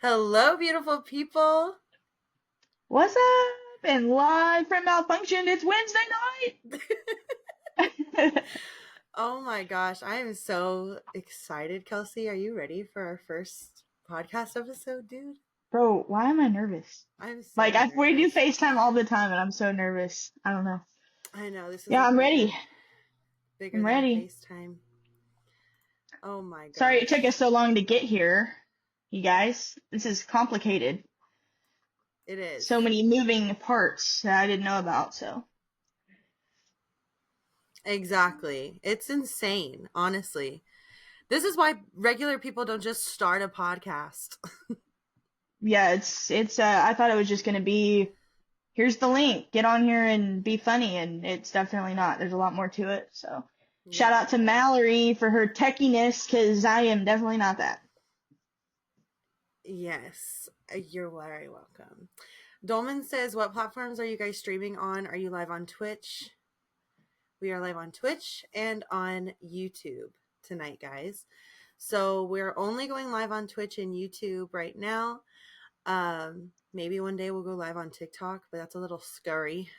Hello, beautiful people. What's up? And live from MalFunctioned, it's Wednesday night. Oh my gosh, I am so excited, Kelsey. Are you ready for our first podcast episode, dude? Bro, why am I nervous? I'm so We do nervous. FaceTime all the time and I'm so nervous. I don't know. I know this is Yeah, like I'm ready. bigger I'm than ready. FaceTime. Oh my Sorry it gosh. took us so long to get here, you guys. This is complicated. It So is. many moving parts that I didn't know about, so. Exactly. It's insane, honestly. This is why regular people don't just start a podcast. Yeah, I thought it was just gonna be, here's the link, get on here and be funny, and it's definitely not. There's a lot more to it, so. Shout Yeah. out to Mallory for her techiness, cause I am definitely not that. Yes. You're very welcome. Dolman says, what platforms are you guys streaming on? Are you live on Twitch? We are live on Twitch and on YouTube tonight, guys. So we're only going live on Twitch and YouTube right now. Maybe one day we'll go live on TikTok, but that's a little scary.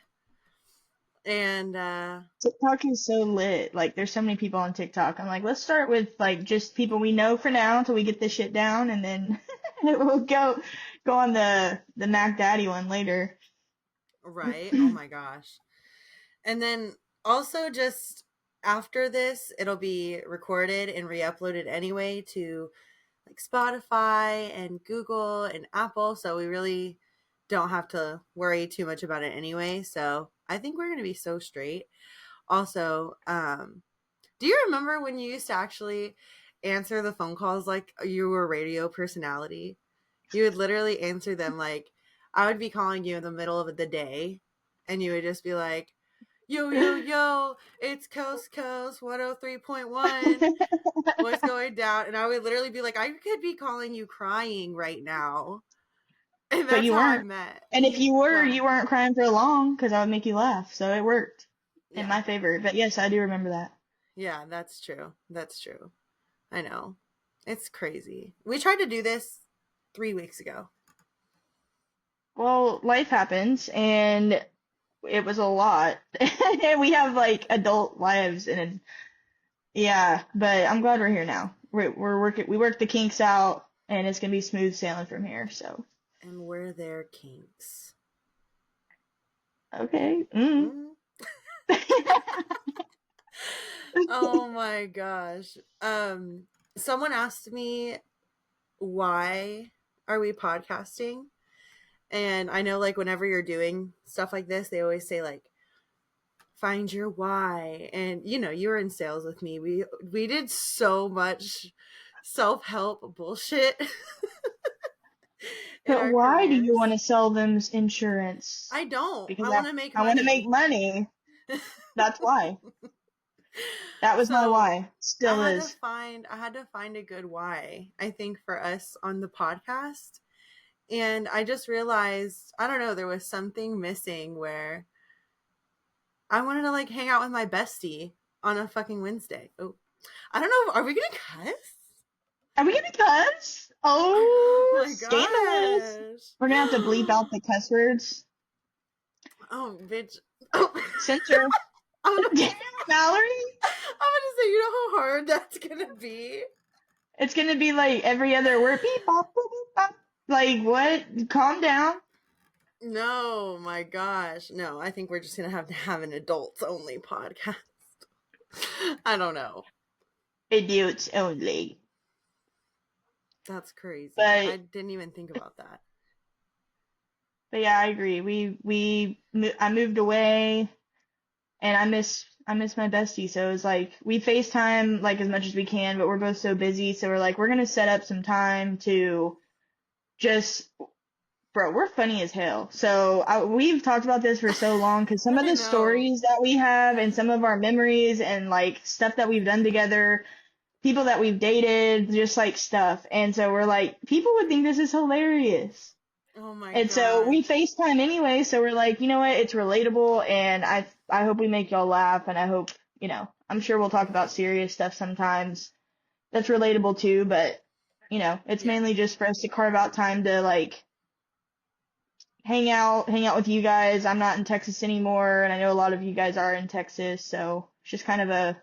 And TikTok is so lit. Like, there's so many people on TikTok. I'm like, let's start with like just people we know for now until we get this shit down, and then we'll go on the Mac Daddy one later. right, oh my gosh. And then also just after this, it'll be recorded and re-uploaded anyway to like Spotify and Google and Apple. So we really don't have to worry too much about it anyway. So I think we're going to be so straight. Also, do you remember when you used to actually answer the phone calls like you were a radio personality? You would literally answer them like I would be calling you in the middle of the day and you would just be like, yo, yo, yo, it's Coast Coast 103.1. What's going down? And I would literally be like, I could be calling you crying right now. And But that's you how I weren't. met. And if you were, Well, you weren't crying for long because I would make you laugh. So it worked in yeah. my favor. But yes, I do remember that. Yeah, that's true. That's true. I know. It's crazy. We tried to do this 3 weeks ago. Well, life happens, and it was a lot. And we have like adult lives, and yeah, but I'm glad we're here now. We worked the kinks out, and it's gonna be smooth sailing from here. So And we're their kinks. okay. Mm. Oh my gosh. Someone asked me why are we podcasting? And I know like whenever you're doing stuff like this, they always say like find your why. And you know, you were in sales with me. We did so much self-help bullshit in But our why do you want careers. to sell them insurance? I don't. Because I want to make I want to make money. money. That's why. That was my So why. Still is. I had to find a good why, I think, for us on the podcast. And I just realized, I don't know, there was something missing where I wanted to like hang out with my bestie on a fucking Wednesday. Oh, I don't know. Are we gonna cuss? Are we gonna cuss? Oh Oh, my scandalous! gosh. We're gonna have to bleep out the cuss words. Oh, bitch. Oh. Censor. I'm gonna, Mallory? I'm gonna say, you know how hard that's gonna be? It's gonna be like every other word. Beep, bop, boop, beep, bop. Like, what? Calm down. No, my gosh. No, I think we're just gonna have to have an adults only podcast. I don't know. Idiots only. That's crazy. I But, didn't even think about that. but yeah, I agree. I moved away, and I miss my bestie. So it's like we FaceTime like as much as we can, but we're both so busy. So we're like, we're gonna set up some time to just, bro, we're funny as hell. So we've talked about this for so long because some of I the know. stories that we have and some of our memories and like stuff that we've done together, people that we've dated, just like stuff. And so we're like, people would think this is hilarious. Oh my And so we gosh. FaceTime anyway. So we're like, you know what? It's relatable, and I hope we make y'all laugh, and I hope, I'm sure we'll talk about serious stuff sometimes that's relatable too, but It's Yeah. mainly just for us to carve out time to like hang out with you guys. I'm not in Texas anymore, and I know a lot of you guys are in Texas, so it's just kind of a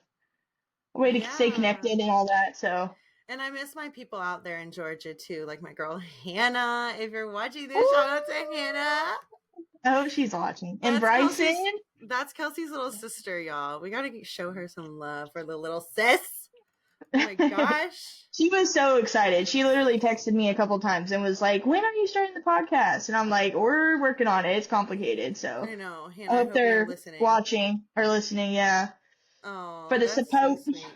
way to stay Yeah. connected and all that. So, And I miss my people out there in Georgia too, like my girl Hannah. If you're watching this, shout out to ooh, Hannah. I hope she's watching. And That's Bryson, Kelsey's that's Kelsey's little sister, y'all. We gotta show her some love for the little sis. Oh my gosh. she was so excited. She literally texted me a couple times and was like, "When are you starting the podcast?" And I'm like, "We're working on it. It's complicated." So I know. I Hannah, I hope hope you're they're listening. watching or listening. Yeah, for Oh, the that's so support. sweet.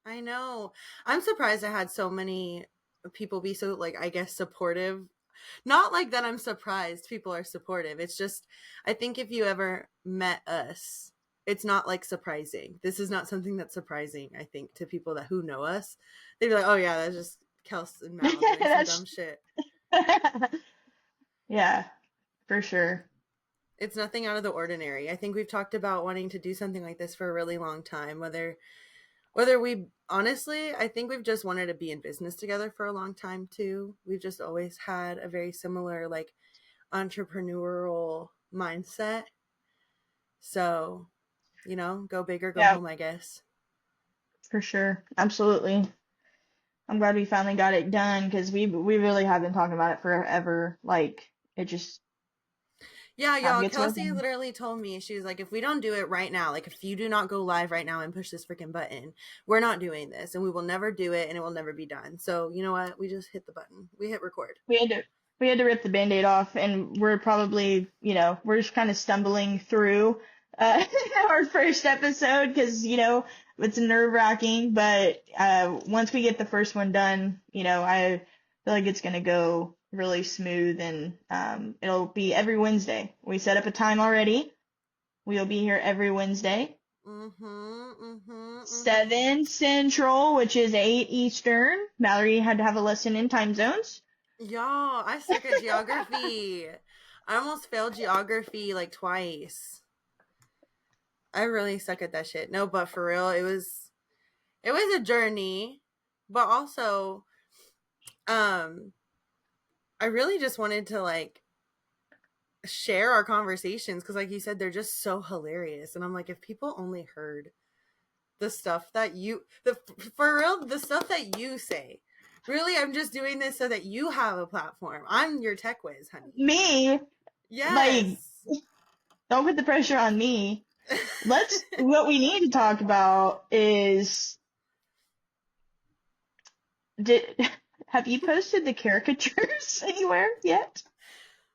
I know. I'm surprised I had so many people be so, like, I guess, supportive. Not like that I'm surprised people are supportive. It's just, I think if you ever met us, it's not like surprising. This is not something that's surprising, I think, to people that who know us. They'd be like, oh yeah, that's just Kels and Mal doing some That's dumb shit. yeah, for sure. It's nothing out of the ordinary. I think we've talked about wanting to do something like this for a really long time, whether we honestly, I think we've just wanted to be in business together for a long time too. We've just always had a very similar like entrepreneurial mindset. So, go big or go Yeah, home, I guess. for sure. Absolutely. I'm glad we finally got it done because we really have been talking about it forever. Like it just Yeah, time y'all, gets Kelsey working. literally told me, she was like, if we don't do it right now, like if you do not go live right now and push this freaking button, we're not doing this and we will never do it and it will never be done. So, you know what? We just hit the button. We hit record. We had to we had to rip the band-aid off, and we're probably, we're just kind of stumbling through our first episode because, it's nerve-wracking, but once we get the first one done, I feel like it's gonna go really smooth, and it'll be every Wednesday. We set up a time already. We'll be here every Wednesday. Mm-hmm, mm-hmm, mm-hmm. 7 Central, which is 8 Eastern. Mallory had to have a lesson in time zones. Y'all, I suck at geography. I almost failed geography like twice. I really suck at that shit. No, but for real, it was a journey, but also um I really just wanted to like share our conversations because like you said they're just so hilarious and I'm like if people only heard the stuff that for real the stuff that you say. Really, I'm just doing this so that you have a platform. I'm your tech whiz, honey. Me, like, Yes. don't put the pressure on me. What we need to talk about is, did, have you posted the caricatures anywhere yet?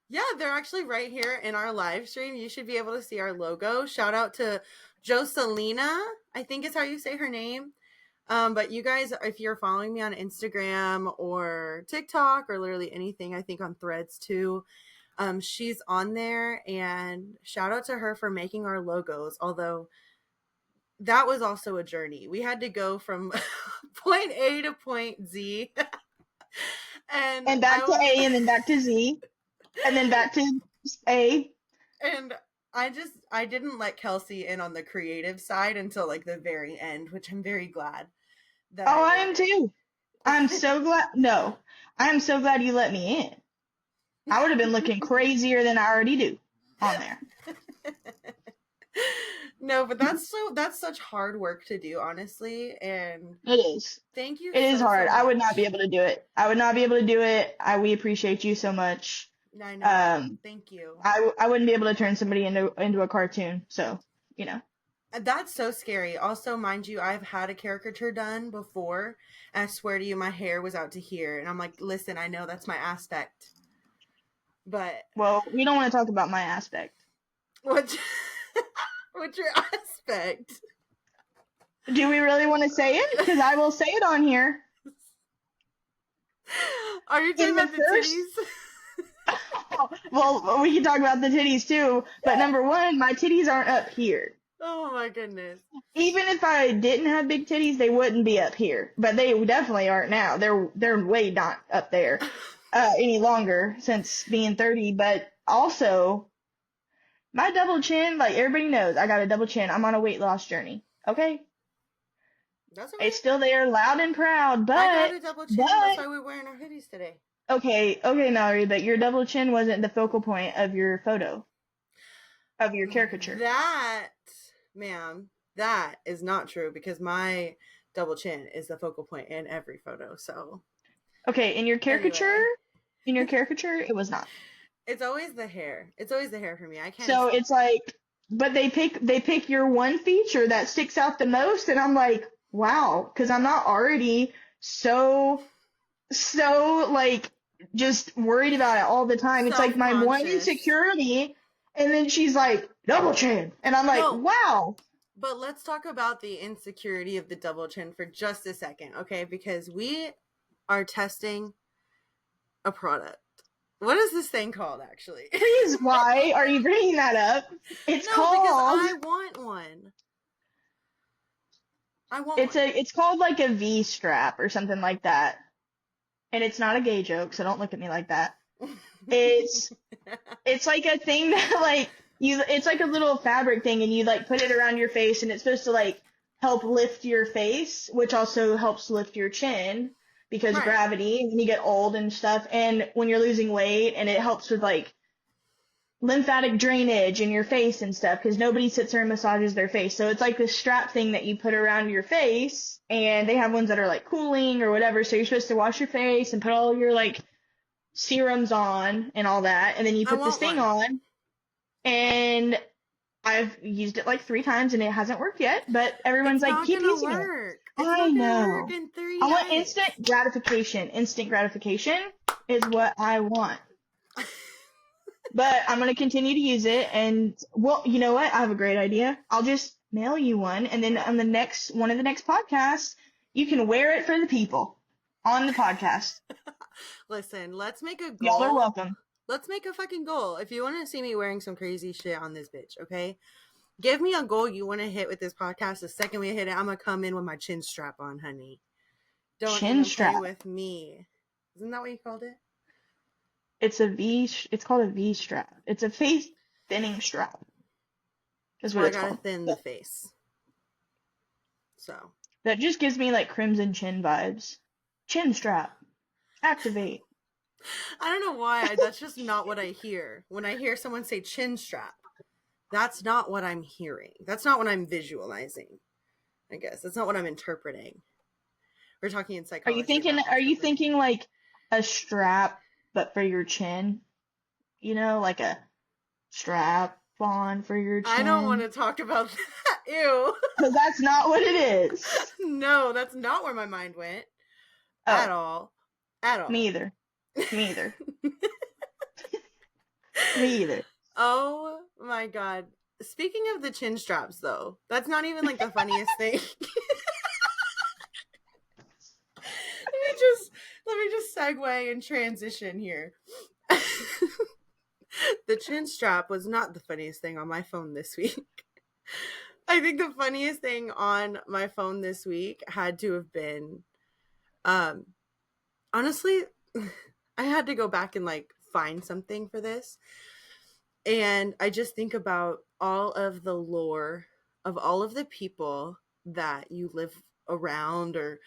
Yeah, they're actually right here in our live stream. You should be able to see our logo. Shout out to Joselina, I think is how you say her name. But you guys, if you're following me on Instagram or TikTok or literally anything, I think on Threads too, she's on there. And shout out to her for making our logos. Although that was also a journey. We had to go from point A to point Z, and And back to A and then back to Z and then back to A. and I didn't let Kelsey in on the creative side until like the very end, which I'm very glad that Oh, I I am too. I'm did. so glad. No, I am so glad you let me in. I would have been looking crazier than I already do on there. No, but that's such hard work to do, honestly, and It is. thank you It is so hard. so I would not be much. able to do it. I would not be able to do it. We appreciate you so much. I know. Um, Thank you. I wouldn't be able to turn somebody into a cartoon. So, you know. That's so scary. Also, mind you, I've had a caricature done before, and I swear to you, my hair was out to here, and I'm like, listen, I know that's my aspect, but Well, we don't want to talk about my aspect. what's what's your aspect? Do we really want to say it? Because I will say it on here. Are you talking In the about the first, titties? well, we can talk about the titties too. But number one, my titties aren't up here. Oh my goodness. Even if I didn't have big titties, they wouldn't be up here. But they definitely aren't now. They're way not up there any longer since being 30. But also, my double chin, like everybody knows, I got a double chin. I'm on a weight loss journey. Okay? That's okay. It's still there, loud and proud, I got but, a double chin. That's but, why we're wearing our hoodies today. okay, Mallory, but your double chin wasn't the focal point of your photo, of your caricature. That, ma'am, that is not true because my double chin is the focal point in every photo. So, Okay, anyway, in your caricature, it was not. it's always the hair. It's always the hair for me. I can't So escape it's it. like, but they pick your one feature that sticks out the most, and I'm like, wow, because I'm not already so like just worried about it all the time. It's like Self my one conscious. insecurity, and then she's like double chin, and I'm like, No, wow. but let's talk about the insecurity of the double chin for just a second, okay? Because we are testing a product. What is this thing called, actually? Please, why are you bringing that up? It's No, because called I want one. I want one. it's called like a V strap or something like that, and it's not a gay joke, so don't look at me like that. It's It's like a thing that like it's like a little fabric thing and you like put it around your face and it's supposed to like help lift your face, which also helps lift your chin because Right. gravity when you get old and stuff and when you're losing weight and it helps with like lymphatic drainage in your face and stuff because nobody sits there and massages their face. So it's like this strap thing that you put around your face and they have ones that are like cooling or whatever. So you're supposed to wash your face and put all your like serums on and all that and then you I put this want thing one. on and I've used it like 3 times and it hasn't worked yet, but everyone's It's like, not keep gonna using it. work. It's I not gonna work know. in three I want nights. instant gratification. Instant gratification is what I want. But I'm going to continue to use it. And, well, you know what? I have a great idea. I'll just mail you one. And then on the next, one of the next podcasts, you can wear it for the people on the podcast. Listen, let's make a Y'all are goal. welcome. Let's make a fucking goal. If you want to see me wearing some crazy shit on this bitch, okay? Give me a goal you want to hit with this podcast. The second we hit it, I'm gonna come in with my chin strap on, honey. Don't Chin even play strap. with me. Isn't that what you called it? It's called a V strap. It's a face thinning strap. Is what Well, I it's gotta called. thin the face. So That just gives me like Crimson Chin vibes. Chin strap. Activate. I don't know why. That's just not what I hear. When I hear someone say chin strap, that's not what I'm hearing. That's not what I'm visualizing. I guess that's not what I'm interpreting. We're talking in psychology about Are you interpreting. thinking like a strap but for your chin? You know, like a strap on for your I don't want chin? to talk about that. Ew. Because that's not what it is. No, that's not where my mind went Oh, at all. At me all. either. Me either. Me either. Oh my god. Speaking of the chin straps though, that's not even like the funniest thing. Let me just segue and transition here. The chin strap was not the funniest thing on my phone this week. I think the funniest thing on my phone this week had to have been um honestly I had to go back and like find something for this. And I just think about all of the lore of all of the people that you live around or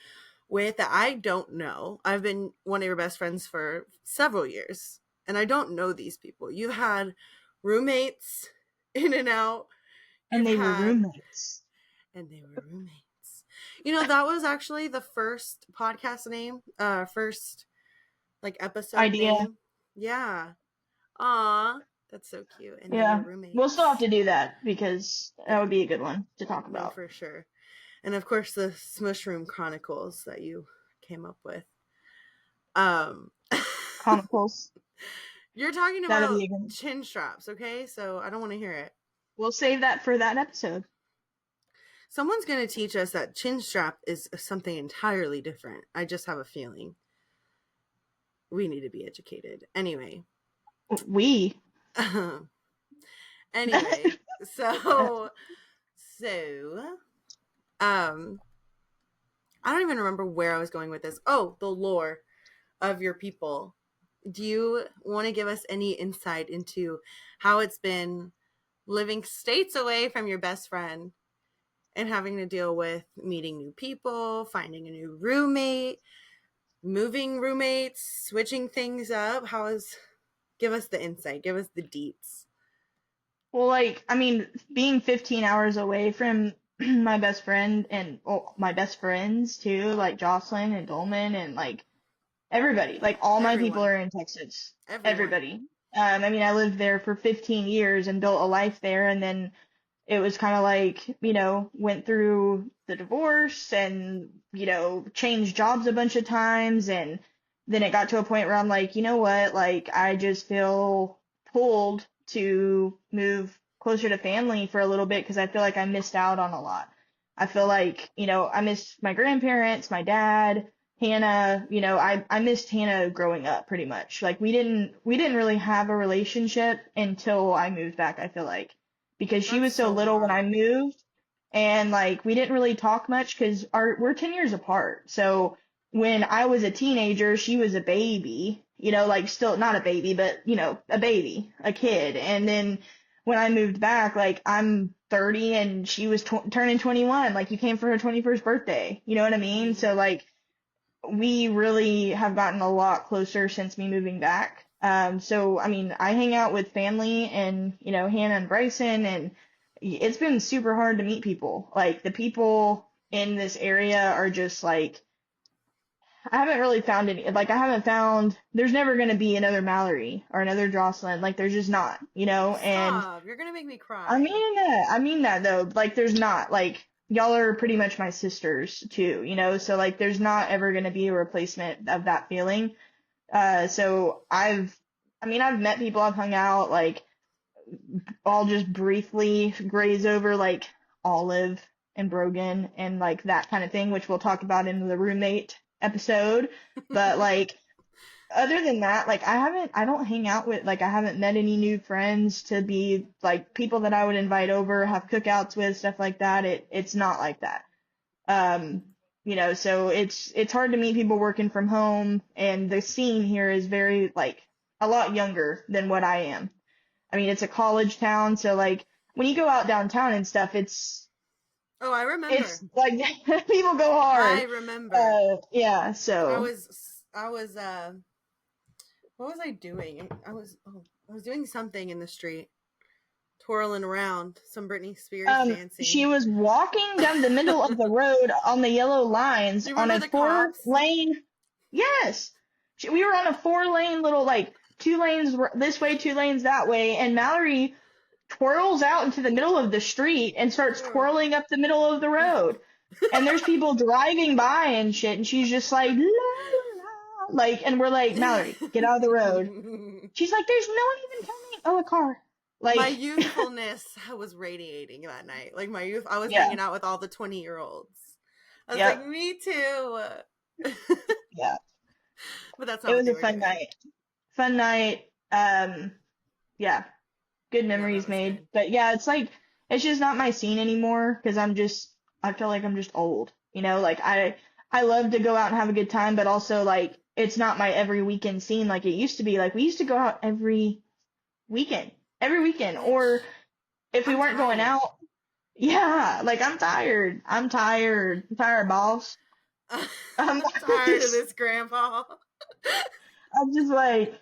with that I don't know. I've been one of your best friends for several years and I don't know these people. You've had roommates in and out. And You've they were had, roommates. and they were roommates. You know, that was actually the first podcast name, first like episode Idea. name. Yeah. Aw, that's so cute. And they were Yeah. We'll still have roommates. to do that because that Yeah, would be a good one to talk no, about. for sure. And of course, the Smushroom Chronicles that you came up with. Um, Chronicles. you're talking That'll about be a good one. chin straps, okay? So I don't want to hear it. We'll save that for that episode. Someone's going to teach us that chin strap is something entirely different. I just have a feeling. We need to be educated. Anyway. We. Anyway, so um I don't even remember where I was going with this. Oh, the lore of your people. Do you want to give us any insight into how it's been living states away from your best friend and having to deal with meeting new people, finding a new roommate, moving roommates, switching things up. Give us the insight, give us the deets. Well, like, I mean, being 15 hours away from my best friend and my best friends too, like Jocelyn and Dolman and like everybody, like all my people Everyone, are in Texas. everyone. Everybody. I mean, I lived there for 15 years and built a life there, and then it was kind of like, went through the divorce and, changed jobs a bunch of times. And then it got to a point where I'm like, you know what? Like, I just feel pulled to move closer to family for a little bit because I feel like I missed out on a lot. I feel like, I missed my grandparents, my dad, Hannah, I missed Hannah growing up pretty much. Like we didn't really have a relationship until I moved back, I feel like because she That's was so so little when I hard. moved, and like we didn't really talk much because our we're 10 years apart. So when I was a teenager, she was a baby, like still not a baby, but a baby, a kid. And then when I moved back, like I'm 30 and she was turning 21. Like you came for her 21st birthday. You know what I mean? Mm-hmm. So like we really have gotten a lot closer since me moving back. So I mean, I hang out with family and, Hannah and Bryson, and it's been super hard to meet people. Like the people in this area are just like, I haven't really found any, like I haven't found, there's never going to be another Mallory or another Jocelyn. Like there's just not, and Stop. You're gonna make me I cry. mean that. I mean that though. Like there's not like y'all are pretty much my sisters too, so like there's not ever going to be a replacement of that feeling. So I've met people, I've hung out, like I'll just briefly graze over like Olive and Brogan and like that kind of thing, which we'll talk about in the roommate episode. But like other than that, like I don't hang out with, like I haven't met any new friends to be like people that I would invite over, have cookouts with, stuff like that. It's not like that. Um, so it's hard to meet people working from home, and the scene here is very like a lot younger than what I am. I mean, it's a college town, so like when you go out downtown and stuff, Oh, I it's remember. like people go I hard. remember. Yeah, I so was I was what was I doing? I was doing something in the street, twirling around, some Britney Spears she dancing. was walking down the middle of the road on the yellow lines Do you on remember a the four cops? lane. Yes. We were on a 4 lane little like 2 lanes this way, 2 lanes that way, and Mallory twirls out into the middle of the street and starts Oh. twirling up the middle of the road. And there's people driving by and shit, and she's just like, la, la, la. Like, and we're like, Mallory, get out of the road. She's like, there's no one even coming. Oh, a car. My Like, youthfulness was radiating that night. Like my youth, I was yeah, hanging out with all the 20-year-olds. I was like, yep, me too. yeah. But that's It not what was they a were fun doing. night. Fun night. Yeah, good Yeah, that memories was made. good. But yeah, it's like, it's just not my scene anymore because I feel like I'm just old. Like I love to go out and have a good time, but also like, it's not my every weekend scene like it used to be. Like we used to go out weekend, every weekend. Or Which if we I'm weren't going tired. out, yeah, like I'm tired. I'm tired, boss. I'm I'm tired of just, this grandpa. I'm just like,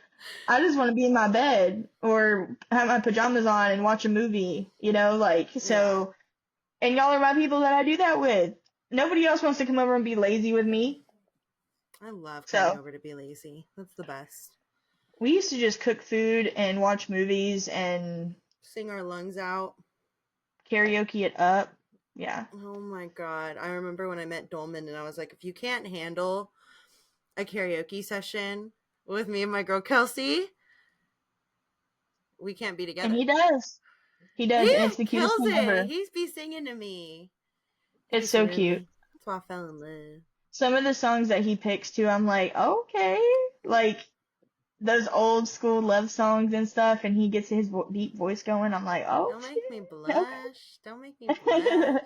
I just want to be in my bed or have my pajamas on and watch a movie, like, Yeah. so, and y'all are my people that I do that with. Nobody else wants to come over and be lazy with me. I love coming So over to be lazy. That's the best. we used to just cook food and watch movies and Sing our lungs out. karaoke it up. Yeah. Oh my god. I remember when I met Dolman and I was like, if you can't handle a karaoke session with me and my girl Kelsey, we can't be And he together. does. He He does. And it's the cutest kills thing it. ever. He's be singing to me. It's He's so cute. really, that's why I fell in love. Some of the songs that he picks too, I'm like, okay. Like those old school love songs and stuff, and he gets his deep voice going. I'm like, oh Don't make me shit, blush. Don't make me blush. okay.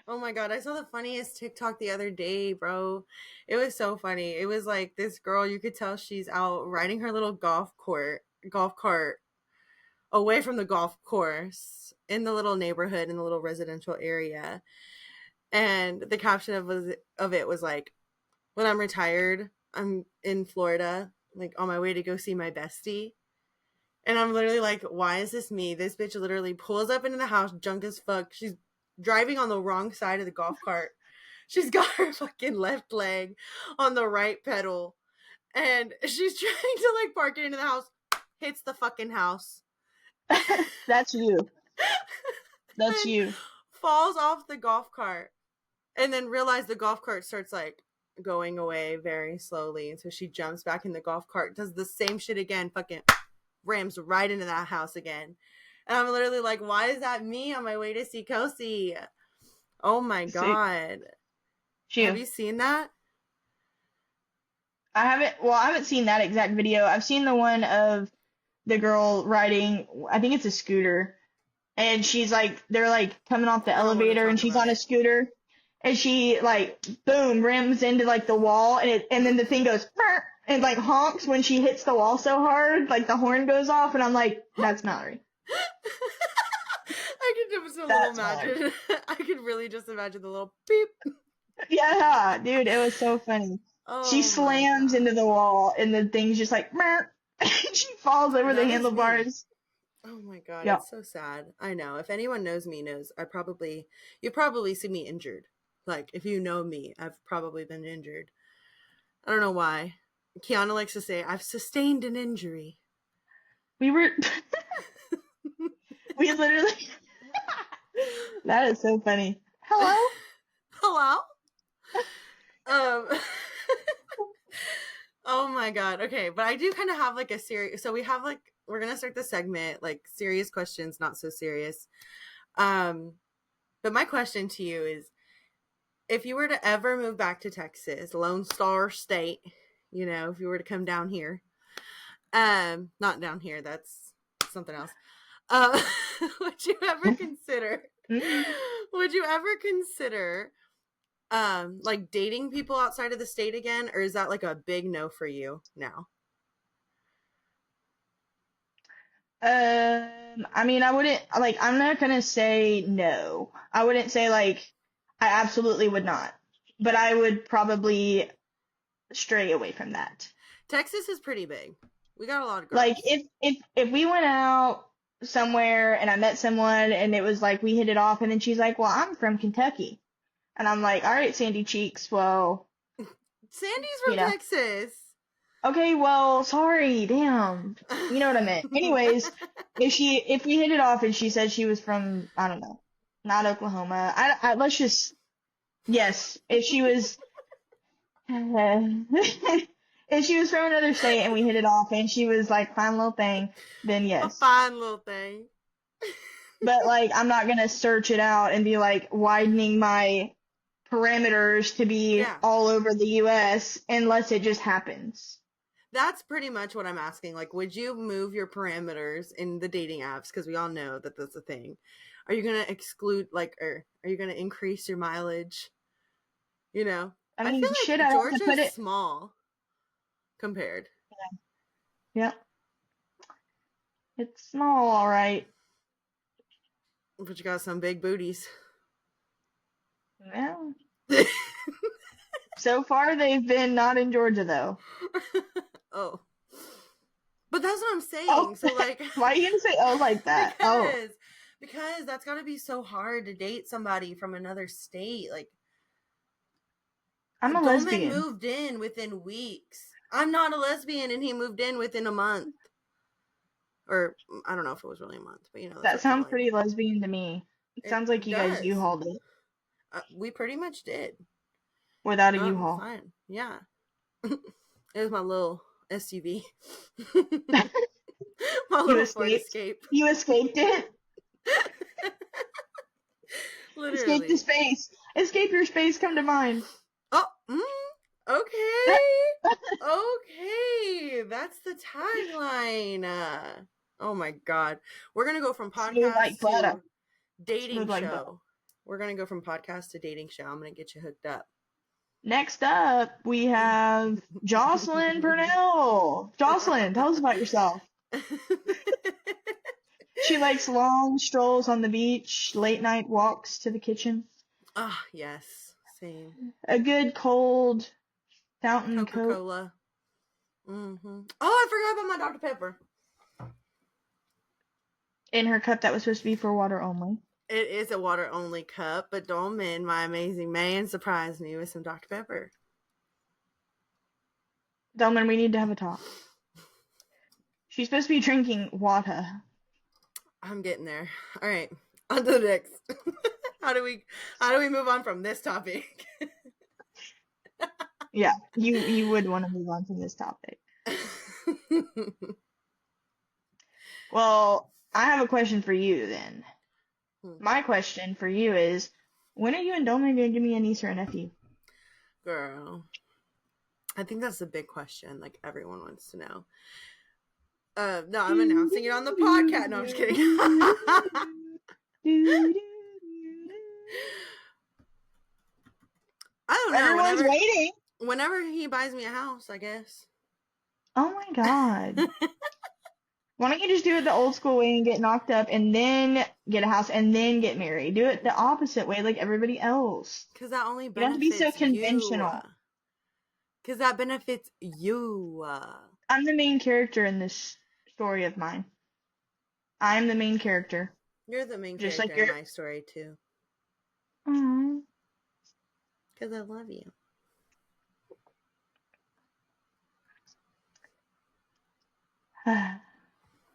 Oh my god, I saw the funniest TikTok the other day, bro. It was so funny. It was like this girl, you could tell she's out riding her little golf cart away from the golf course in the little neighborhood in the little residential area. And the caption of it was like, when I'm retired, I'm in Florida, like on my way to go see my bestie. And I'm literally like, why is this me? This bitch literally pulls up into the house, drunk as fuck. She's driving on the wrong side of the golf cart. She's got her fucking left leg on the right pedal. And she's trying to like park it into the house, hits the fucking house. That's you. That's And you. falls off the golf cart. And then realize the golf cart starts like going away very slowly. And so she jumps back in the golf cart, does the same shit again, fucking rams right into that house again. And I'm literally like, why is that me on my way to see Kosi? Oh my God. Have Shoot. you seen that? I haven't seen that exact video. I've seen the one of the girl riding, I think it's a scooter, and she's like, they're like coming off the I don't want to elevator and talk she's about on a it. scooter and she like, boom, rams into like the wall and then the thing goes, "Burr," and like honks when she hits the wall so hard, like the horn goes off and I'm like, that's Mallory. I could just a little That's Mallory. imagine. I could really just imagine the little beep. Yeah, dude, it was so funny. She Oh my slams into God. the wall and the thing's just like, "Burr," and she falls over the That is me. handlebars. Oh my God, Yeah. it's so sad. I know. If anyone knows me, knows you probably see me injured. Like, if you know me, I've probably been injured. I don't know why. Kiana likes to say, I've sustained an injury. We were, we literally, that is so funny. Hello? Hello? Um, oh my God. Okay, but I do kind of have like a serious, so we have like, we're going to start the segment, like serious questions, not so serious. But my question to you is, if you were to ever move back to Texas, Lone Star State, you know, if you were to come down here, not down here, that's something else. Uh, would you ever consider? Mm. Would you ever consider, like dating people outside of the state again, or is that like a big no for you now? I mean, I wouldn't, like, I'm not gonna say no. I wouldn't say, like, I absolutely would not. But I would probably stray away from that. Texas is pretty big. We got a lot of Like, girls. if we went out somewhere and I met someone and it was like we hit it off and then she's like, well, I'm from Kentucky. And I'm like, all right, Sandy Cheeks, well, Sandy's you from know. Texas. Okay, well, sorry, damn. You know what I meant. Anyways, if we hit it off and she said she was from, I don't know, not Oklahoma. Let's just, yes, if she was, if she was from another state and we hit it off and she was like, fine little thing, then A yes. fine little thing. But like, I'm not gonna search it out and be like widening my parameters to be Yeah. all over the US unless it just happens. That's pretty much what I'm asking. Like, would you move your parameters in the dating apps? Because we all know that that's a thing. Are you going to exclude, like, or are you going to increase your mileage? You know, I I feel mean, shit, like I have to Georgia put is it. small compared, Yeah, it's small, all right. but you got some big booties. Yeah. So far, they've been not in Georgia though. Oh, but that's what I'm Oh, saying. So, like, why are you gonna say oh like that? Oh, because that's got to be so hard to date somebody from another state. Like, I'm a Dolman lesbian. moved in within weeks. I'm not a lesbian, and he moved in within a month. Or I don't know if it was really a month, but you know, that's That what it felt sounds like. pretty lesbian to me. It sounds like It you guys does. U-hauled it We pretty much did. without a No, it was U-Haul. fine. Yeah. It was my little SUV. My You little Ford escaped. Escape. You escaped it. Escape to Literally. space. Escape your space. Come to mine. Oh, okay. Okay. That's the tagline. Oh my God. We're going to go from Smooth like podcast butter. to dating Smooth like butter. show. We're going to go from podcast to dating show. I'm going to get you hooked up. Next up, we have Jocelyn Purnell. Jocelyn, tell us about yourself. She likes long strolls on the beach, late night walks to the kitchen. Ah, yes. Same. A good cold fountain Coke Coca-Cola. Oh, I forgot about my Dr. Pepper. in her cup that was supposed to be for water only. It is a water only cup, but Dolman, my amazing man, surprised me with some Dr. Pepper. Delman, we need to have a talk. She's supposed to be drinking water. I'm getting there. All right, on to the next. how do we move on from this topic? Yeah, you would want to move on from this topic. Well, I have a question for you then. My question for you is, when are you and Dolman going to give me a niece or a nephew? Girl, I think that's the big question. Like everyone wants to know. No, I'm announcing it on the podcast. No, I'm just kidding. I don't know. Everyone's waiting. Whenever he buys me a house, I guess. Oh my God. Why don't you just do it the old school way and get knocked up and then get a house and then get married? Do it the opposite way like everybody else. Because that only You don't have to be so benefits conventional. Because that benefits you. I'm the main character in this story of mine. I'm the main character. You're the main Just character like in my story, too. Aww. Because I love you.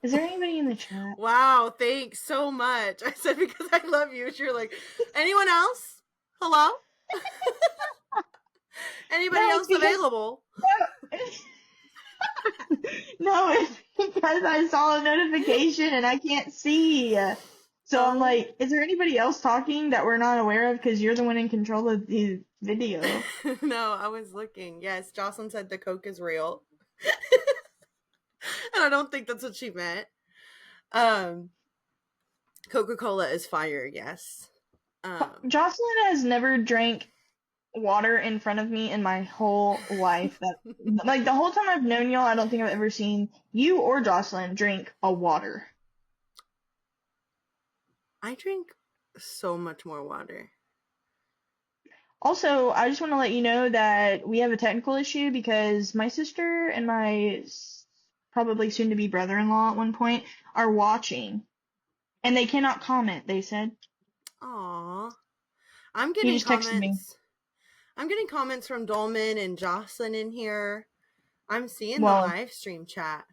Is there anybody in the chat? Wow, thanks so much. I said because I love you. You're like, anyone else? Hello? Anybody else available? No, it's because I saw a notification and I can't see. So I'm like, is there anybody else talking that we're not aware of? Because you're the one in control of the video. No, I was looking. Yes, Jocelyn said the Coke is real. And I don't think that's what she meant. Coca-Cola is fire, yes. Jocelyn has never drank water in front of me in my whole life. Like the whole time I've known y'all, I don't think I've ever seen you or Jocelyn drink a water. I drink so much more water. Also, I just want to let you know that we have a technical issue because my sister and my probably soon to be brother-in-law at one point are watching and they cannot comment, they said. Aw. I'm He getting just texted me. comments. I'm getting comments from Dolman and Jocelyn in here. I'm seeing the live stream chat.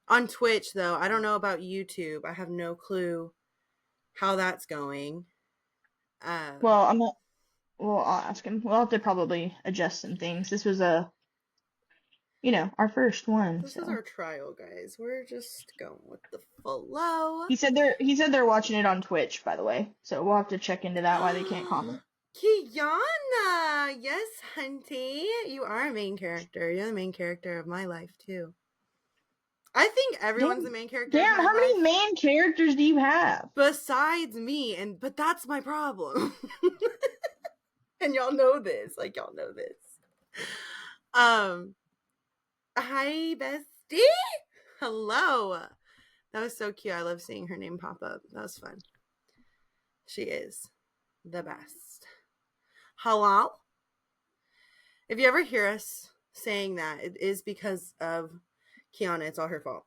On Twitch, though, I don't know about YouTube. I have no clue how that's going. Well, I'll ask him. We'll have to probably adjust some things. This was our first one. This is our trial, guys. We're just going with the flow. He said they're watching it on Twitch, by the way. So we'll have to check into that why they can't comment. Kiana! Yes, hunty. You are a main character. You're the main character of my life, too. I think everyone's the main character of my life. How many main characters do you have? Besides me, but that's my problem. And y'all know this. Like, y'all know this. Hi, bestie! Hello! That was so cute. I love seeing her name pop up. That was fun. She is the best. Hello? If you ever hear us saying that, it is because of Kiana. It's all her fault.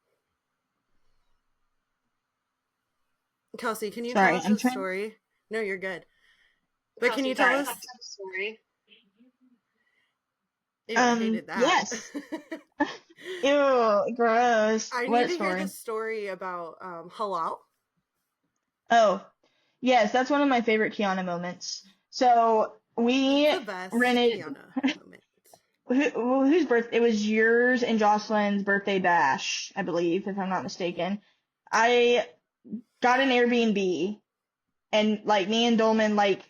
Kelsey, can you tell us a story? No, you're good. But Kelsey, can you tell us a story? Ew, I hated that. Yes. Ew, gross. I need to hear the story about halal. Oh, yes, that's one of my favorite Kiana moments. So we rented. Kiana moment. Whose birthday? It was yours and Jocelyn's birthday bash, I believe, if I'm not mistaken. I got an Airbnb, and like me and Dolman like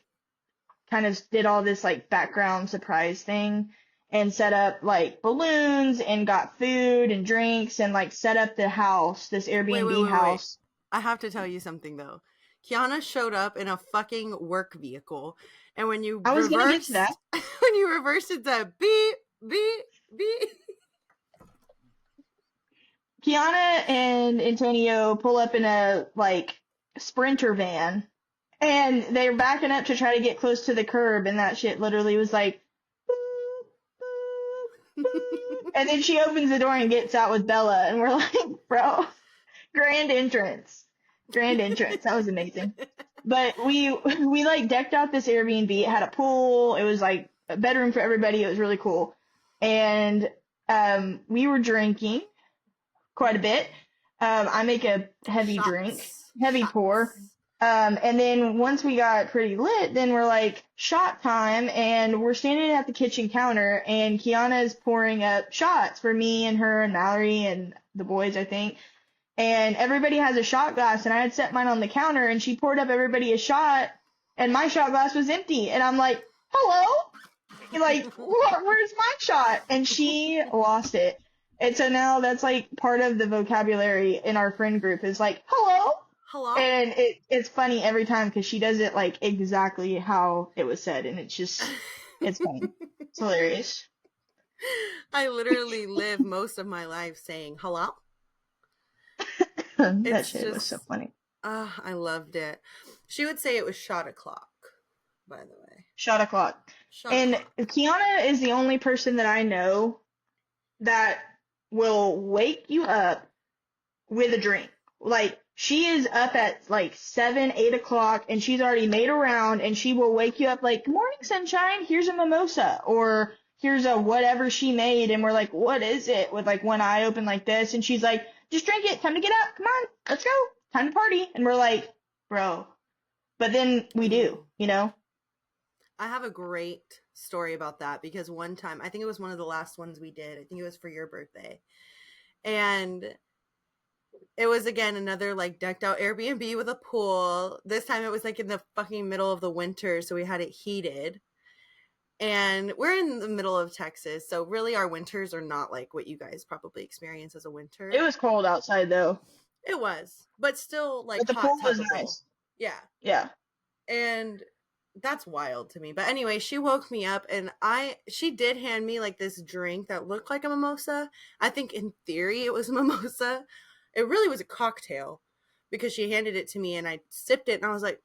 kind of did all this like background surprise thing and set up like balloons and got food and drinks and like set up the house, this Airbnb house. Wait. I have to tell you something though. Kiana showed up in a fucking work vehicle, and when you I was gonna get to that. When you reversed it to beep beep beep. Kiana and Antonio pull up in a like Sprinter van, And they're backing up to try to get close to the curb, and that shit literally was like, boop, boop, boop. And then she opens the door and gets out with Bella, and we're like, bro, grand entrance. Grand entrance. That was amazing. But we like decked out this Airbnb. It had a pool. It was like a bedroom for everybody. It was really cool. And we were drinking quite a bit. I make a heavy drink, Shots. heavy pour. Shots. And then once we got pretty lit, then we're like, shot time, and we're standing at the kitchen counter, and Kiana's pouring up shots for me and her and Mallory and the boys, I think. And everybody has a shot glass, and I had set mine on the counter, and she poured up everybody a shot, and my shot glass was empty. And I'm like, hello? Like, where's my shot? And she lost it. And so now that's like part of the vocabulary in our friend group is like, hello? Hello? And it's funny every time because she does it like exactly how it was said, and it's just, it's funny. It's hilarious. I literally live most of my life saying hello. That It's shit was so just, funny. I loved it. She would say it was shot o'clock, by the way. Shot o'clock. Shot And o'clock. Kiana is the only person that I know that will wake you up with a drink. Like, she is up at like 7, 8 o'clock, and she's already made a round, and she will wake you up like, good morning, sunshine, here's a mimosa, or here's a whatever she made, and we're like, what is it? With like one eye open like this, and she's like, just drink it, time to get up, come on, let's go, time to party. And we're like, bro. But then we do, you know? I have a great story about that because one time, I think it was one of the last ones we did. I think it was for your birthday. And it was again another like decked out Airbnb with a pool. This time it was like in the fucking middle of the winter, so we had it heated. And we're in the middle of Texas, so really our winters are not like what you guys probably experience as a winter. It was cold outside though, It was, but still like but the hot pool was topical. nice. Yeah. Yeah. And that's wild to me. But anyway, she woke me up and she did hand me like this drink that looked like a mimosa. I think in theory it was a mimosa. It really was a cocktail because she handed it to me and I sipped it and I was like,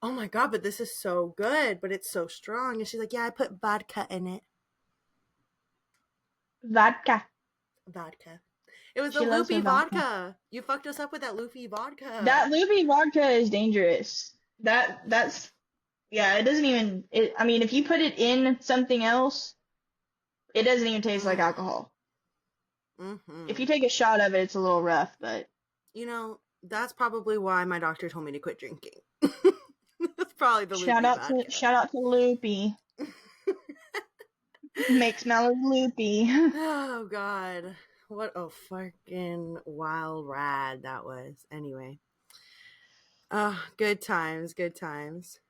oh my God, but this is so good, but it's so strong. And she's like, yeah, I put vodka in it. Vodka. Vodka. It was the She loves her loopy vodka. vodka. You fucked us up with that loopy vodka. That Luby vodka is dangerous. That's yeah, it doesn't even I mean, if you put it in something else, it doesn't even taste like alcohol. Mm-hmm. If you take a shot of it, it's a little rough, but You know, that's probably why my doctor told me to quit drinking. That's probably the shout loopy out to vodka. shout out to Loopy. Makes Mallory loopy. Oh God. What a fucking wild ride that was. Anyway. Good times, good times.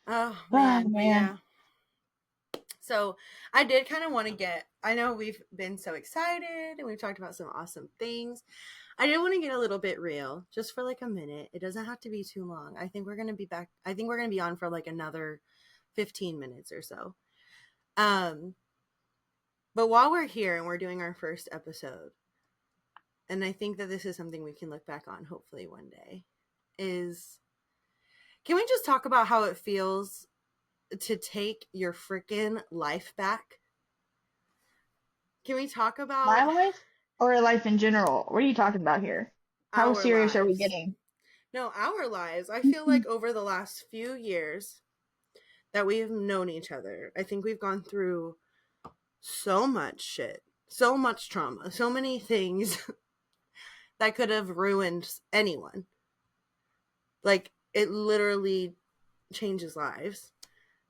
Oh Oh man, but man. yeah. So I did kind of want to I know we've been so excited and we've talked about some awesome things. I did want to get a little bit real just for like a minute. It doesn't have to be too long. I think we're going to be back. I think we're going to be on for like another 15 minutes or so. But while we're here and we're doing our first episode, and I think that this is something we can look back on hopefully one day, is can we just talk about how it feels to take your freaking life back? Can we talk My about life or life in general? What are you talking about here? How our serious are we lives? getting? No, our lives. I feel like over the last few years that we have known each other, I think we've gone through so much shit, so much trauma, so many things that could have ruined anyone. Like, it literally changes lives,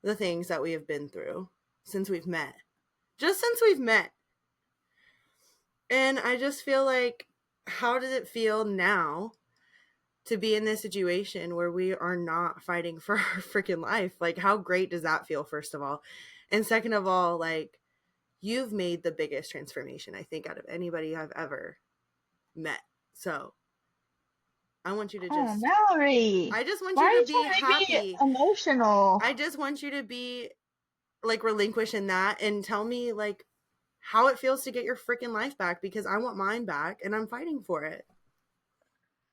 the things that we have been through since we've met. Just since we've met. And I just feel like, how does it feel now to be in this situation where we are not fighting for our freaking life? Like, how great does that feel, first of all? And second of all, like, you've made the biggest transformation, I think, out of anybody I've ever met. So I want you to Oh, just, Mallory. I just want Why are you you to be trying to make me happy. emotional? I just want you to be, like, relinquish in that and tell me, like, how it feels to get your freaking life back, because I want mine back and I'm fighting for it.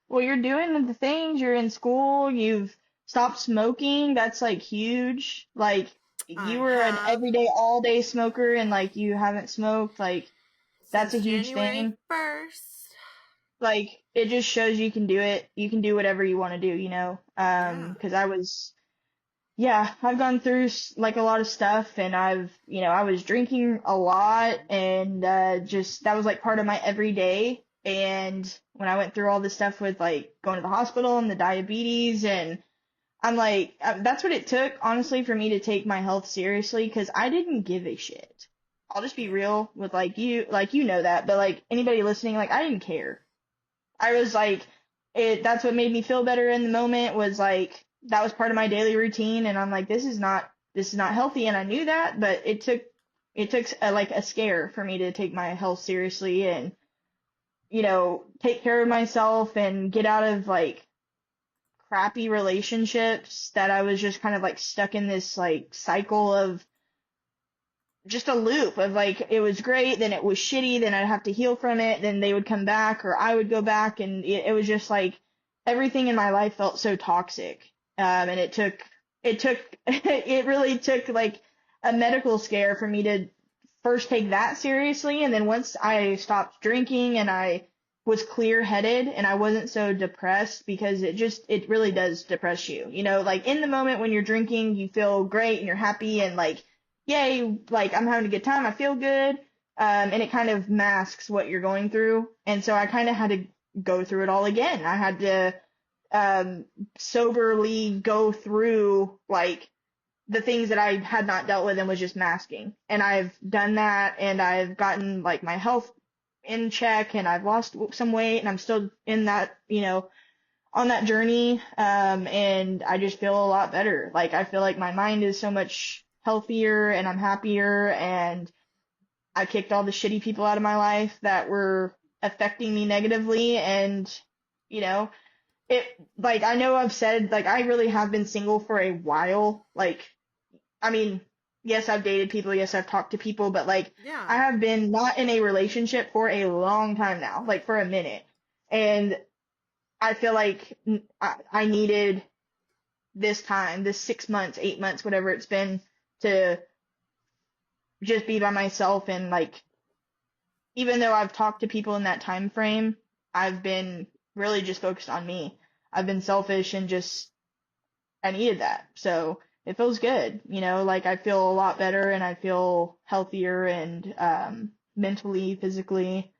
Well, you're doing the things, you're in school, you've stopped smoking, that's like huge. Like you I were an have everyday, all day smoker and like you haven't smoked, like that's a since huge January thing. 1st. Like it just shows you can do it. You can do whatever you want to do, you know? Yeah. 'Cause yeah, I've gone through like a lot of stuff and I was drinking a lot and just that was like part of my everyday. And when I went through all this stuff with like going to the hospital and the diabetes and I'm like that's what it took honestly for me to take my health seriously because I didn't give a shit. I'll just be Yeah. real with like you know that, but like anybody listening like I didn't care. I was like, that's what made me feel better in the moment was like, that was part of my daily routine. And I'm like, this is not healthy. And I knew that, but it took like a scare for me to take my health seriously and, take care of myself and get out of like crappy relationships that I was just kind of like stuck in this like cycle of just a loop of like it was great, then it was shitty, then I'd have to heal from it, then they would come back or I would go back, and it was just like everything in my life felt so toxic. And it really took like a medical scare for me to first take that seriously, and then once I stopped drinking and I was clear-headed and I wasn't so depressed because it really does depress you. You know, like in the moment when you're drinking, you feel great and you're happy and like yay, like I'm having a good time, I feel good. And it kind of masks what you're going through. And so I kind of had to go through it all again. I had to um, soberly go through like the things that I had not dealt with and was just masking. And I've done that and I've gotten like my health in check and I've lost some weight and I'm still in that, on that journey. And I just feel a lot better. Like I feel like my mind is so much healthier and I'm happier and I kicked all the shitty people out of my life that were affecting me negatively and you know it like I know I've said like I really have been single for a while. Like I mean, yes, I've dated people, yes, I've talked to people, but like I Yeah. have been not in a relationship for a long time now, like for a minute. And I feel like I needed this time, this 6 months, 8 months, whatever it's been, to just be by myself and like even though I've talked to people in that time frame, I've been really just focused on me. I've been selfish and just I needed that. So it feels good, like I feel a lot better and I feel healthier and mentally, physically,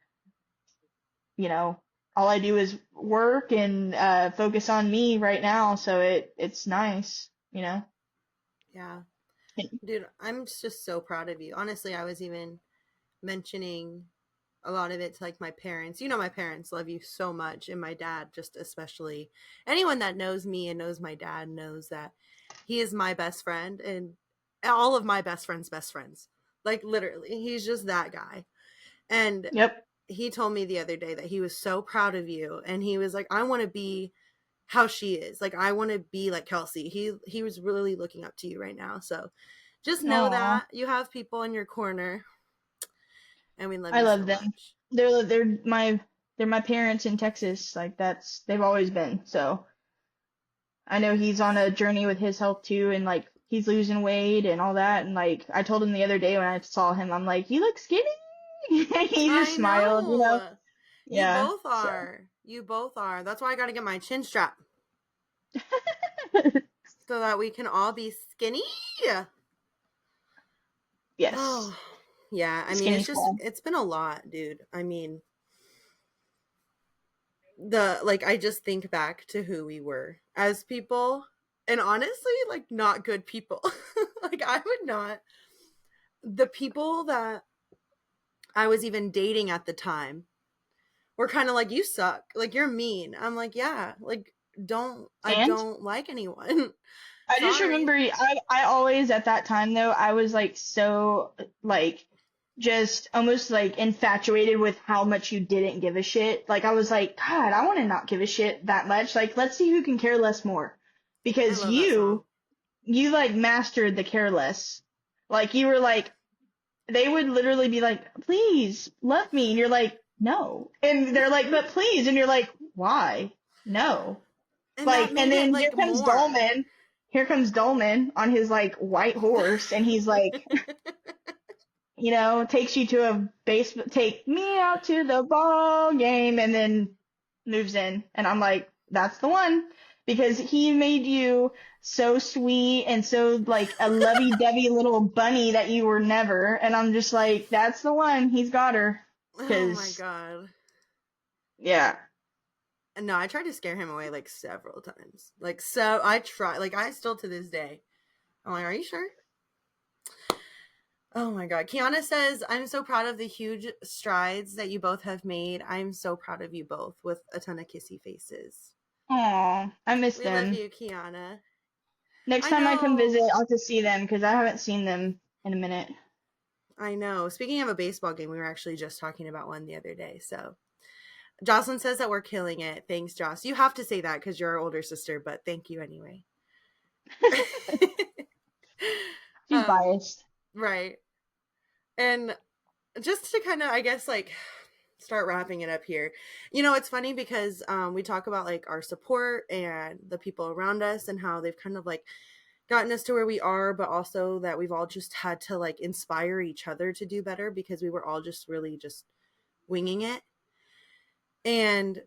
you know, all I do is work and focus on me right now, so it's nice. Yeah. Dude, I'm just so proud of you. Honestly, I was even mentioning a lot of it to like my parents. You know, my parents love you so much, and my dad, just especially. Anyone that knows me and knows my dad knows that he is my best friend and all of my best friends. Like, literally, he's just that guy. And Yep. he told me the other day that he was so proud of you. And he was like, I want to be how she is. Like, I want to be like Kelsey. He was really looking up to you right now. So just know Aw, that you have people in your corner, and we love I you love so them. much. They're my parents in Texas. Like they've always been. So I know he's on a journey with his health too, and like he's losing weight and all that. And like I told him the other day when I saw him, I'm like, "You look skinny." He just I smiled. know. You Yeah. both So are. You both are. That's why I got to get my chin strap so that we can all be skinny. yes, Oh, yeah. I mean, skinny squad. it's been a lot, dude. I mean, like, I just think back to who we were as people, and honestly, like, not good people. Like, I would not, the people that I was even dating at the time were kind of like, you suck. Like, you're mean. I'm like, yeah, like, I And don't like anyone. I just Sorry. remember I always at that time though I was like so like just almost like infatuated with how much you didn't give a shit. Like I was like, God, I want to not give a shit that much. Like let's see who can care less more. I Because love that song. you like mastered the careless. Like you were like they would literally be like, "Please love me," and you're like, "No," and they're like, "But please," and you're like, "Why?" No. And that Like, and made it then like more. Here comes Dolman on his like white horse, and he's like, takes you to a basement, take me out to the ball game, and then moves in. And I'm like, that's the one. Because he made you so sweet and so like a lovey-dovey little bunny that you were never. And I'm just like, that's the one. He's got her. Oh my Cause, god. yeah. No, I tried to scare him away like several times. Like, so I try, like, I still to this day, I'm like, are you sure? Oh my god. Kiana says, I'm so proud of the huge strides that you both have made. I'm so proud of you both with a ton of kissy faces. Aw, I miss We love them. you, Kiana. Next I time I come visit, know. I'll have to see them because I haven't seen them in a minute. I know. Speaking of a baseball game, we were actually just talking about one the other day. So Jocelyn says that we're killing it. Thanks, Joss. You have to say that because you're our older sister, but thank you anyway. She's biased. Right. And just to kind of, I guess, like start wrapping it up here. It's funny because we talk about like our support and the people around us and how they've kind of like gotten us to where we are, but also that we've all just had to like inspire each other to do better because we were all just really just winging it. And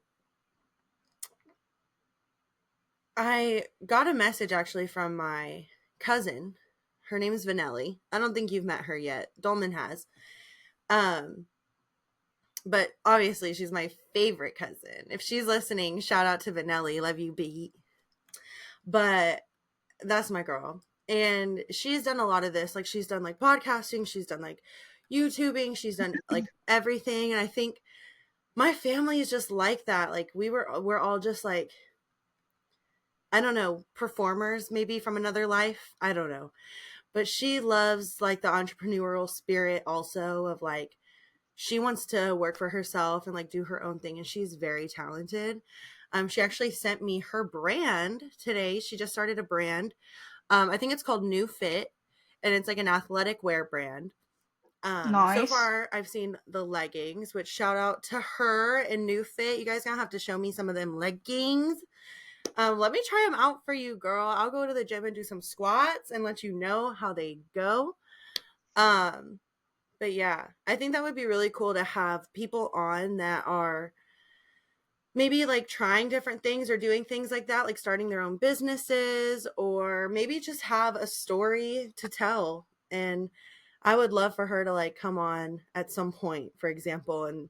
I got a message actually from my cousin. Her name is Vanelli. I don't think you've met her yet. Dolman has. Um, but obviously she's my favorite cousin. If she's listening, shout out to Vanelli. Love you, B. But that's my girl. And she's done a lot of this. Like she's done like podcasting, she's done like YouTubing, she's done like everything. And I think my family is just like that. Like we're all just like, I don't know, performers maybe from another life. I don't know. But she loves like the entrepreneurial spirit also of like she wants to work for herself and like do her own thing, and she's very talented. She actually sent me her brand today. She just started a brand. I think it's called New Fit, and it's like an athletic wear brand. So Nice. far I've seen the leggings, which shout out to her and New Fit. You guys gonna have to show me some of them leggings. Let me try them out for you, girl. I'll go to the gym and do some squats and let you know how they go. Um, but yeah, I think that would be really cool to have people on that are maybe like trying different things or doing things like that, like starting their own businesses, or maybe just have a story to tell. And I would love for her to like come on at some point, for example, and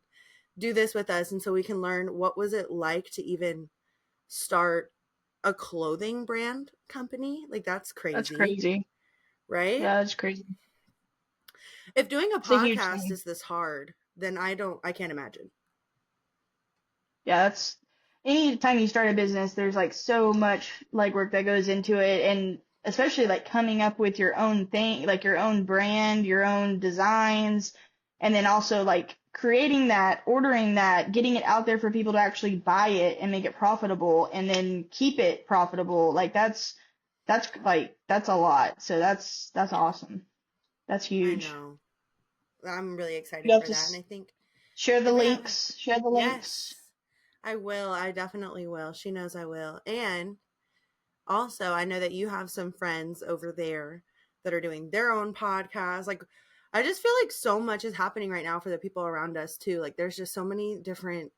do this with us. And so we can learn what was it like to even start a clothing brand company. Like that's That's crazy, crazy. right? Yeah, that's crazy. If doing a It's a huge podcast thing. is this hard, then I can't imagine. Yeah, that's any time you start a business, there's like so much legwork that goes into it, and especially like coming up with your own thing, like your own brand, your own designs, and then also like creating that, ordering that, getting it out there for people to actually buy it and make it profitable and then keep it profitable. Like that's a lot. So that's awesome. That's I huge. know. I'm really excited You have for to that. And I think share the if we have, links, share the links. yes, I will. I definitely will. She knows I will. And also, I know that you have some friends over there that are doing their own podcasts. Like, I just feel like so much is happening right now for the people around us, too. Like, there's just so many different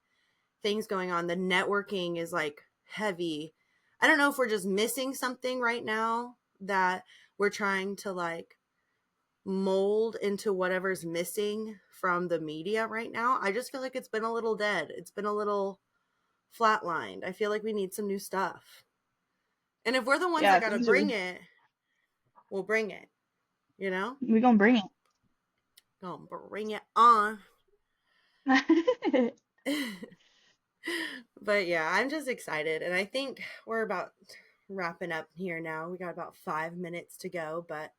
things going on. The networking is like heavy. I don't know if we're just missing something right now that we're trying to like mold into whatever's missing from the media right now. I just feel like it's been a little dead. It's been a little flatlined. I feel like we need some new stuff. And if we're the ones Yeah, that got to things are bring it, we'll bring it, you know? we gonna bring Gonna bring it on. it. But yeah, I'm just excited. And I think we're about wrapping up here now. We got about 5 minutes to go. But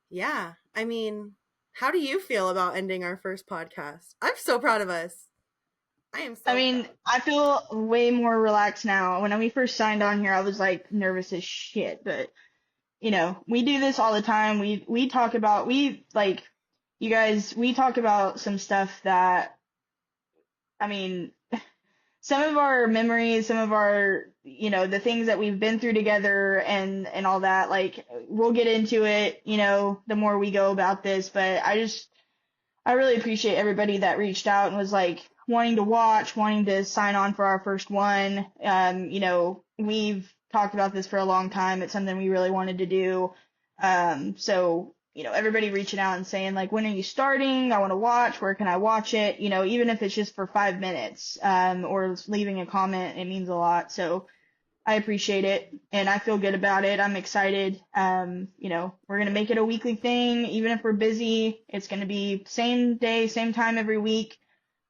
yeah, I mean, how do you feel about ending our first podcast? I'm so proud of us. I am I so mean, proud. I feel way more relaxed now. When we first signed on here, I was like nervous as shit, but we do this all the time. We talk about we like you guys, we talk about some stuff that I mean, some of our memories, some of our, the things that we've been through together and all that, like we'll get into it, the more we go about this, but I really appreciate everybody that reached out and was like wanting to watch, wanting to sign on for our first one. We've talked about this for a long time. It's something we really wanted to do. So, everybody reaching out and saying like, when are you starting? I want to watch. Where can I watch it? Even if it's just for 5 minutes, or leaving a comment, it means a lot. So I appreciate it and I feel good about it. I'm excited. We're going to make it a weekly thing. Even if we're busy, it's going to be same day, same time every week.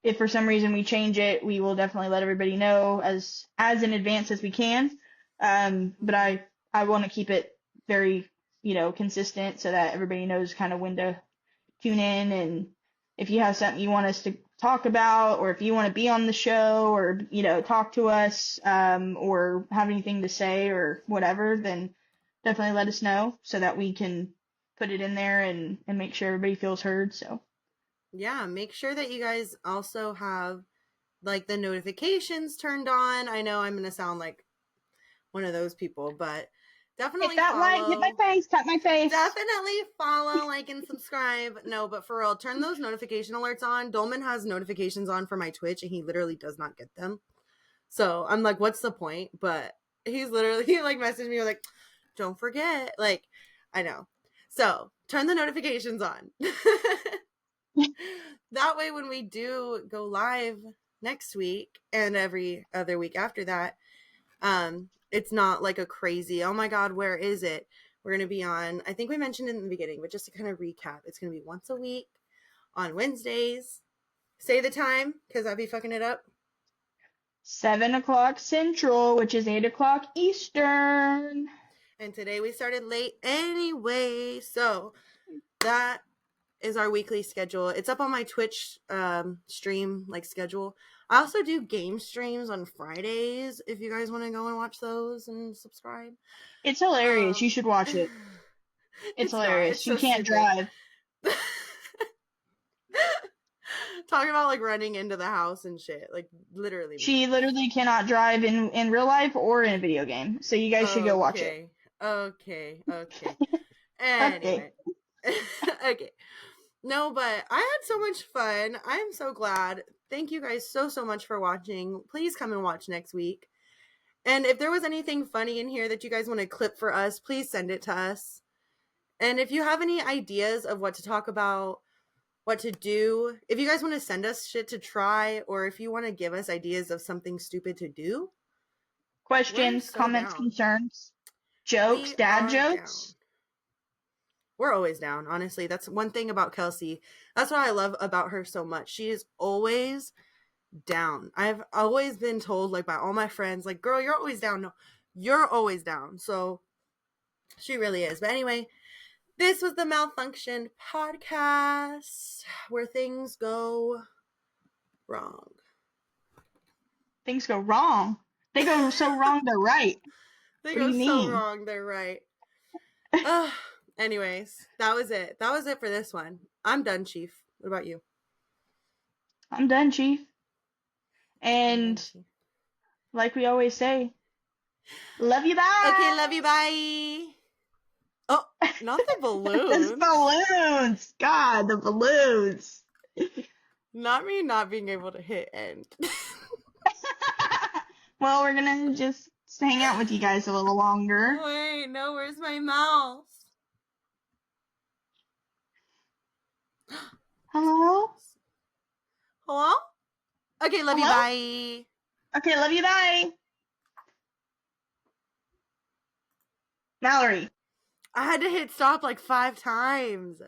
If for some reason we change it, we will definitely let everybody know as in advance as we can. But I want to keep it very, consistent so that everybody knows kind of when to tune in, and if you have something you want us to talk about, or if you want to be on the show, or talk to us, or have anything to say or whatever, then definitely let us know so that we can put it in there and make sure everybody feels heard. So Yeah, make sure that you guys also have like the notifications turned on. I know I'm going to sound like one of those people, but hit definitely that like, hit my follow. face, tap my face. Definitely follow, like, and subscribe. No, but for real, turn those notification alerts on. Dolman has notifications on for my Twitch, and he literally does not get them. So I'm like, what's the point? But he's literally, he like messaged me like, don't forget. Like, I know. So turn the notifications on. That way, when we do go live next week and every other week after that, it's not like a crazy, oh my God, where is it? We're going to be on, I think we mentioned in the beginning, but just to kind of recap, it's going to be once a week on Wednesdays. Say the time, because I'll be fucking it up. 7 o'clock Central, which is 8 o'clock Eastern. And today we started late anyway. So that is our weekly schedule. It's up on my Twitch stream like schedule. I also do game streams on Fridays if you guys want to go and watch those and subscribe. It's hilarious. You Um should watch it. It's it's not. hilarious. It's She so can't stupid. drive. Talking about like running into the house and shit. Like literally me. She literally cannot drive in real life or in a video game. So you guys should go watch it. Okay. Okay. Okay. Anyway. Okay. No, but I had so much fun. I'm so glad. Thank you guys so much for watching. Please come and watch next week. And if there was anything funny in here that you guys want to clip for us, please send it to us. And if you have any ideas of what to talk about, what to do, if you guys want to send us shit to try, or if you want to give us ideas of something stupid to do, we're Questions, so comments, down. concerns, jokes, We dad are down. jokes. We're always down, honestly. That's one thing about Kelsey. That's what I love about her so much. She is always down. I've always been told, like, by all my friends, like, girl, you're always down. No, you're always down. So she really is. But anyway, this was the MalFunction podcast where things go wrong. Things go wrong. They go so wrong they're right. They What do go you so mean? wrong. They're right. Anyways, that was it. That was it for this one. I'm done, Chief. What about you? I'm done, Chief. I'm done, And Chief. like we always say, love you, Okay, love bye. you. Bye. Oh, not the Those balloons. balloons. God, the balloons. Not me not being able to hit end. Well, we're gonna just hang out with you guys a little longer. Wait, no, where's my mouse? Hello? Hello? Okay, love you. Hello? Bye. Okay, love you, bye. Mallory. I had to hit stop like 5 times.